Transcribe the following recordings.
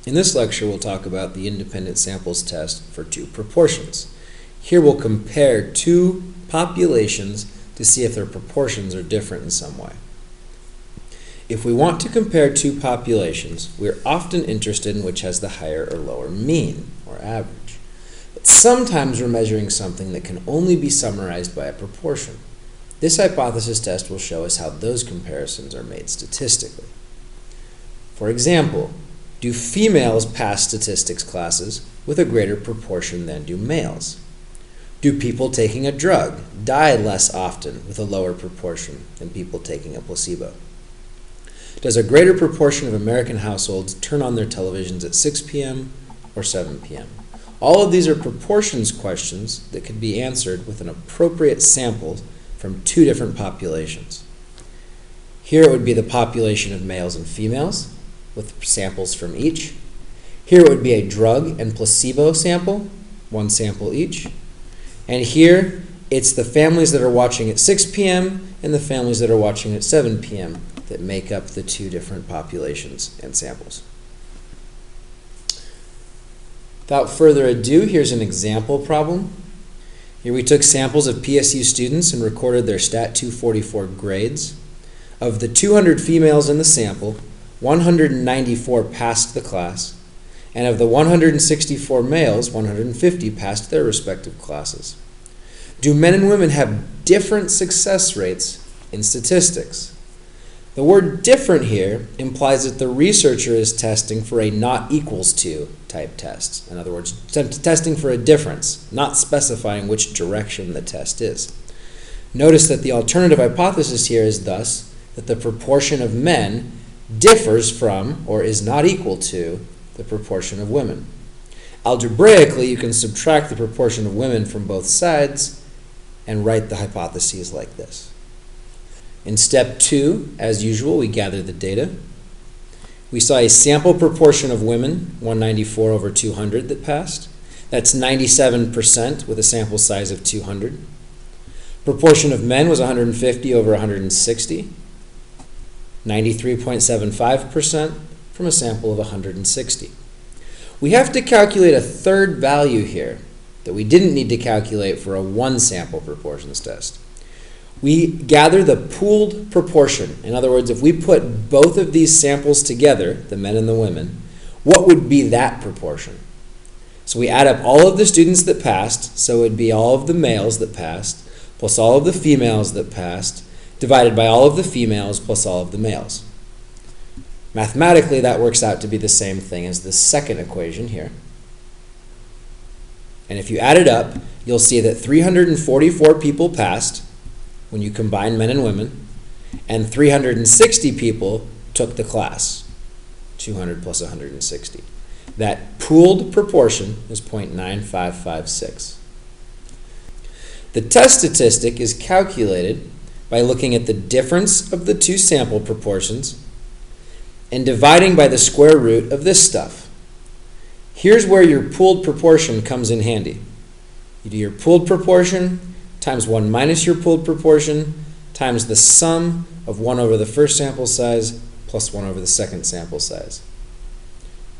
In this lecture, we'll talk about the independent samples test for two proportions. Here we'll compare two populations to see if their proportions are different in some way. If we want to compare two populations, we're often interested in which has the higher or lower mean, or average. But sometimes we're measuring something that can only be summarized by a proportion. This hypothesis test will show us how those comparisons are made statistically. For example, do females pass statistics classes with a greater proportion than do males? Do people taking a drug die less often with a lower proportion than people taking a placebo? Does a greater proportion of American households turn on their televisions at 6 p.m. or 7 p.m.? All of these are proportions questions that can be answered with an appropriate sample from two different populations. Here it would be the population of males and females with samples from each. Here it would be a drug and placebo sample, one sample each. And here it's the families that are watching at 6 p.m. and the families that are watching at 7 p.m. that make up the two different populations and samples. Without further ado, here's an example problem. Here we took samples of PSU students and recorded their Stat 244 grades. Of the 200 females in the sample, 194 passed the class, and of the 164 males, 150 passed their respective classes. Do men and women have different success rates in statistics? The word different here implies that the researcher is testing for a not equals to type test. In other words, testing for a difference, not specifying which direction the test is. Notice that the alternative hypothesis here is thus that the proportion of men differs from or is not equal to the proportion of women. Algebraically, you can subtract the proportion of women from both sides and write the hypotheses like this. In step 2, as usual, we gather the data. We saw a sample proportion of women, 194 over 200, that passed. That's 97% with a sample size of 200. Proportion of men was 150 over 160, 93.75% from a sample of 160. We have to calculate a third value here that we didn't need to calculate for a one-sample proportions test. We gather the pooled proportion. In other words, if we put both of these samples together, the men and the women, what would be that proportion? So we add up all of the students that passed, so it would be all of the males that passed, plus all of the females that passed, divided by all of the females plus all of the males. Mathematically, that works out to be the same thing as the second equation here. And if you add it up, you'll see that 344 people passed when you combine men and women, and 360 people took the class, 200 plus 160. That pooled proportion is 0.9556. The test statistic is calculated by looking at the difference of the two sample proportions and dividing by the square root of this stuff. Here's where your pooled proportion comes in handy. You do your pooled proportion times 1 minus your pooled proportion times the sum of 1 over the first sample size plus 1 over the second sample size.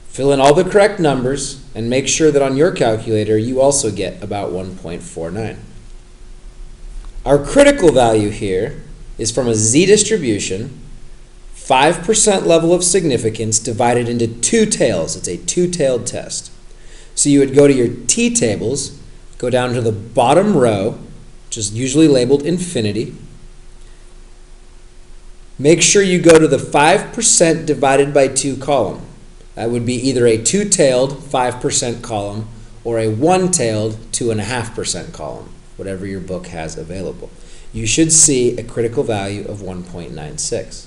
Fill in all the correct numbers and make sure that on your calculator you also get about 1.49. Our critical value here is from a z-distribution, 5% level of significance divided into two tails. It's a two-tailed test. So you would go to your t-tables, go down to the bottom row, which is usually labeled infinity. Make sure you go to the 5% divided by 2 column. That would be either a two-tailed 5% column or a one-tailed 2.5% column, whatever your book has available. You should see a critical value of 1.96.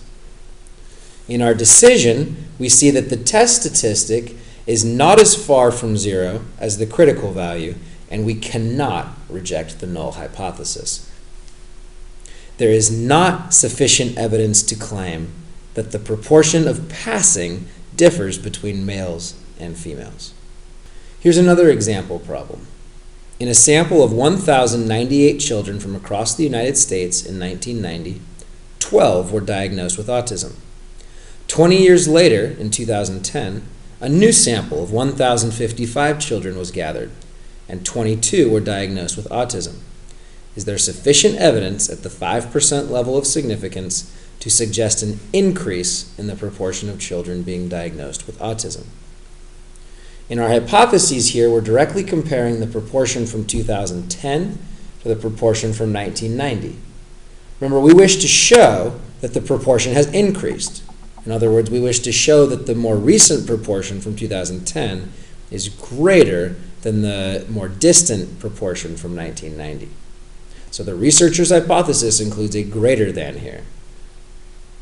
In our decision, we see that the test statistic is not as far from 0 as the critical value, and we cannot reject the null hypothesis. There is not sufficient evidence to claim that the proportion of passing differs between males and females. Here's another example problem. In a sample of 1,098 children from across the United States in 1990, 12 were diagnosed with autism. 20 years later, in 2010, A new sample of 1,055 children was gathered, and 22 were diagnosed with autism. Is there sufficient evidence at the 5% level of significance to suggest an increase in the proportion of children being diagnosed with autism? In our hypotheses here, we're directly comparing the proportion from 2010 to the proportion from 1990. Remember, we wish to show that the proportion has increased. In other words, we wish to show that the more recent proportion from 2010 is greater than the more distant proportion from 1990. So the researcher's hypothesis includes a greater than here.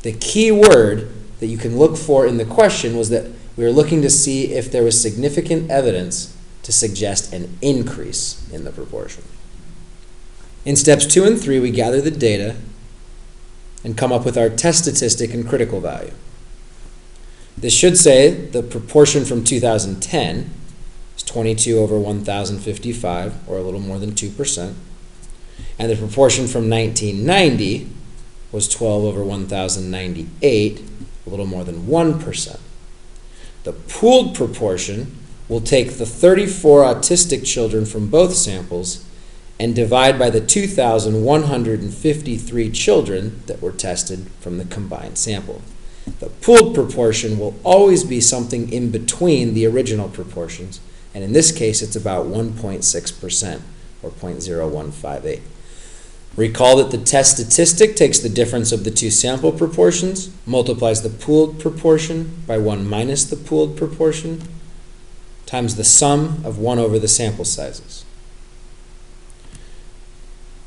The key word that you can look for in the question was that we were looking to see if there was significant evidence to suggest an increase in the proportion. In steps 2 and 3, we gather the data and come up with our test statistic and critical value. This should say the proportion from 2010 is 22 over 1,055, or a little more than 2%. And the proportion from 1990 was 12 over 1,098, a little more than 1%. The pooled proportion will take the 34 autistic children from both samples and divide by the 2,153 children that were tested from the combined sample. The pooled proportion will always be something in between the original proportions, and in this case it's about 1.6%, or 0.0158. Recall that the test statistic takes the difference of the two sample proportions, multiplies the pooled proportion by 1 minus the pooled proportion, times the sum of 1 over the sample sizes.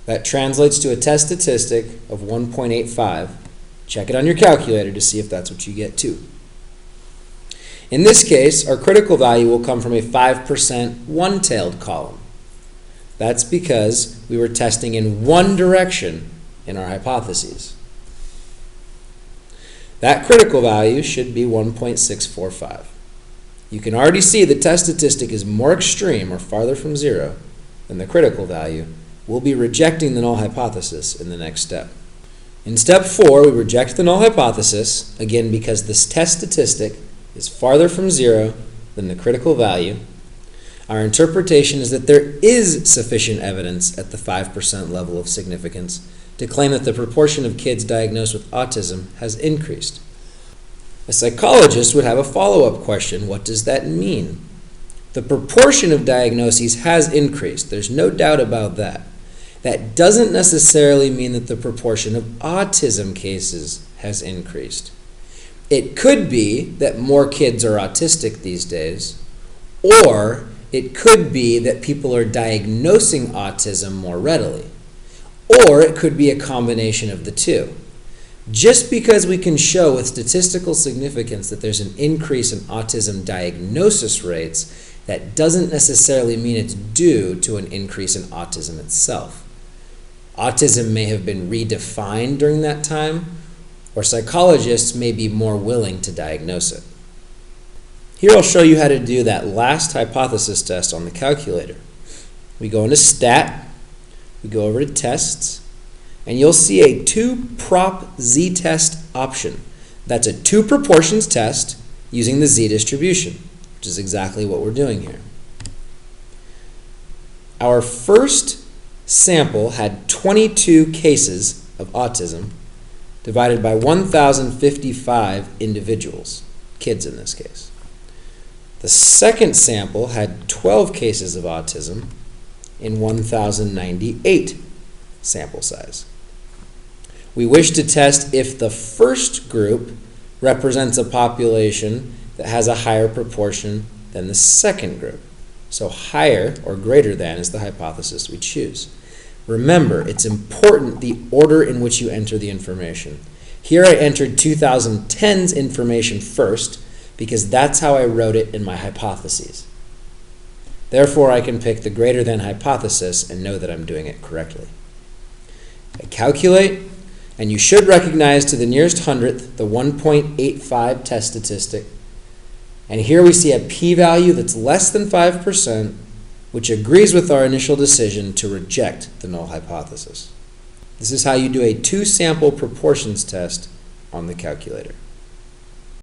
That translates to a test statistic of 1.85. Check it on your calculator to see if that's what you get too. In this case, our critical value will come from a 5% one-tailed column. That's because we were testing in one direction in our hypotheses. That critical value should be 1.645. You can already see the test statistic is more extreme or farther from zero than the critical value. We'll be rejecting the null hypothesis in the next step. In step 4, we reject the null hypothesis, again because this test statistic is farther from zero than the critical value. Our interpretation is that there is sufficient evidence at the 5% level of significance to claim that the proportion of kids diagnosed with autism has increased. A psychologist would have a follow-up question: what does that mean? The proportion of diagnoses has increased. There's no doubt about that. That doesn't necessarily mean that the proportion of autism cases has increased. It could be that more kids are autistic these days, or it could be that people are diagnosing autism more readily, or it could be a combination of the two. Just because we can show with statistical significance that there's an increase in autism diagnosis rates, that doesn't necessarily mean it's due to an increase in autism itself. Autism may have been redefined during that time, or psychologists may be more willing to diagnose it. Here I'll show you how to do that last hypothesis test on the calculator. We go into Stat, we go over to Tests, and you'll see a 2-prop z-test option. That's a 2 proportions test using the z-distribution, which is exactly what we're doing here. Our first sample had 22 cases of autism divided by 1,055 individuals, kids in this case. The second sample had 12 cases of autism in 1,098 sample size. We wish to test if the first group represents a population that has a higher proportion than the second group. So higher or greater than is the hypothesis we choose. Remember, it's important the order in which you enter the information. Here I entered 2010's information first because that's how I wrote it in my hypotheses. Therefore, I can pick the greater than hypothesis and know that I'm doing it correctly. I calculate, and you should recognize to the nearest hundredth the 1.85 test statistic. And here we see a p-value that's less than 5%, which agrees with our initial decision to reject the null hypothesis. This is how you do a 2-sample proportions test on the calculator.